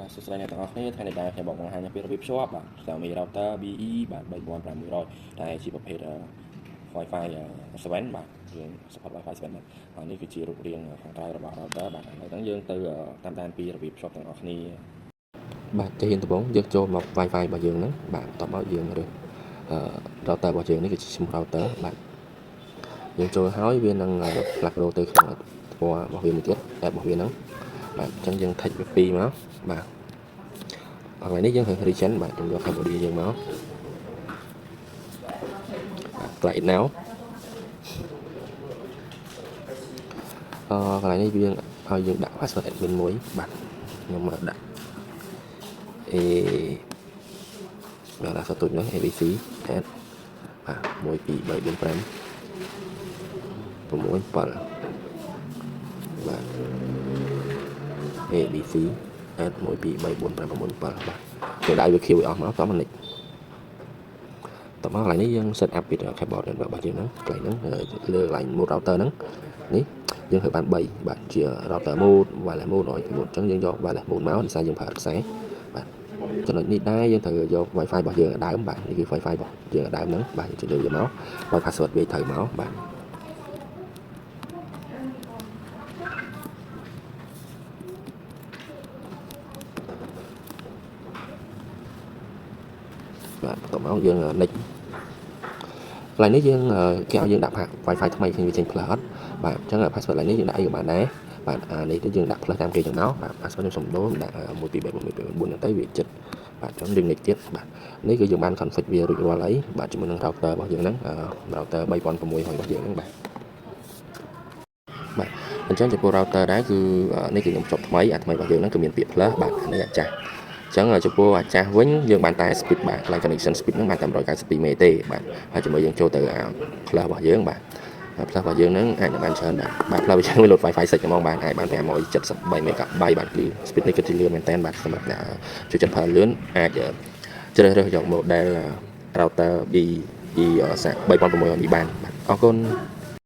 បាទសួស្តីអ្នកទាំងអស់គ្នាថ្ងៃនេះដែរខ្ញុំបង្ហាញពីរបៀបភ្ជាប់បាទ Xiaomi router BE បាទ3500ដែលជាប្រភេទ Wi-Fi 7បាទយើង support Wi-Fi 7បាទហើយនេះគឺជារូបរាងខាងក្រៅរបស់ router បាទឥឡូវហ្នឹងយើងទៅតាមដានពីរបៀបភ្ជាប់ទាំងអស់គ្នាបាទជាដំបូងយើងចូលមក Wi-Fi របស់យើងហ្នឹងបាទបន្ទាប់មកយើងរើសrouter របស់យើងនេះគឺជាឈ្មោះ router បាទយើងចូលហើយវានឹងផ្លាស់ប្ដូរទៅក្នុងពណ៌របស់វាមួយទៀត app របស់វាហ្នឹងបាទអញ្ចឹងយើង take វាពីរមកបាទកន្លែងនេះយើងត្រូវ region បាទយើងយក Cambodia យើងមកបាទ try it now កន្លែងនេះវាឲ្យយើងដាក់ password admin មួយបាទខ្ញុំមកដាក់ A មកដាក់សតុចហ្នឹង ABC add បាទ1 2 3 4 5 6 7បាទ ABC add 1 2 3 4 5 6 7បាទយើងដាក់វា queue ឲ្យអស់មកតោះមកនេះតោះមកកន្លែងនេះយើង set up ពី cable network របស់យើងហ្នឹងកន្លែងហ្នឹងលើកន្លែង mode router ហ្នឹងនេះយើងធ្វើបាន3បាទជា router mode wireless mode ហើយ mode អញ្ចឹងយើងយក wireless mode មកដោយសារយើងប្រើខ្សែបាទចំណុចនេះដែរយើងត្រូវយក Wi-Fi របស់យើងដើមបាទនេះគឺ Wi-Fi របស់យើងដើមហ្នឹងបាទយើងចូលយកមកបើ password វាត្រូវមកបាទបាទបន្ទាប់មកយើង next កន្លែងនេះយើងគេឲ្យយើងដាក់ Wi-Fi ថ្មីឃើញវាចេញ plus អត់បាទអញ្ចឹង password កន្លែងនេះយើងដាក់អីក៏បានដែរបាទនេះទៅយើងដាក់ plus តាមគេចឹងមកបាទ password ខ្ញុំសុំដូរដាក់1 2 3 4 1 2 3 4ហ្នឹងទៅវាចិត្តបាទអញ្ចឹងយើង next ទៀតបាទនេះគឺយើងបាន config វារួចរាល់ហើយបាទជាមួយនឹង router របស់យើងហ្នឹង router 3600របស់យើងហ្នឹងបាទអញ្ចឹងចំពោះ router ដែរគឺនេះគឺខ្ញុំភ្ជាប់ថ្មីអាថ្មីរបស់យើងហ្នឹងគឺមានពាក្យ plus បាទនេះអាចាស់អញ្ចឹងចំពោះអាចាស់វិញយើងបានតែ speed បាទកន្លែង connection speed ហ្នឹងបានតែ192 មេទេបាទហើយជាមួយយើងចូលទៅplus របស់យើងបាទplus របស់យើងហ្នឹងអាចបានច្រើនបាទ plus របស់យើងវាលោត Wi-Fi 6ហ្មងបាទអាចបាន573 MB បាទគឺ speed នេះគឺជាលឿនមែនតើបាទសម្រាប់អ្នកជួយចិត្តប្រើលឿនអាចជ្រើសរើសយក model router B 3600នេះបានបាទអរគុណ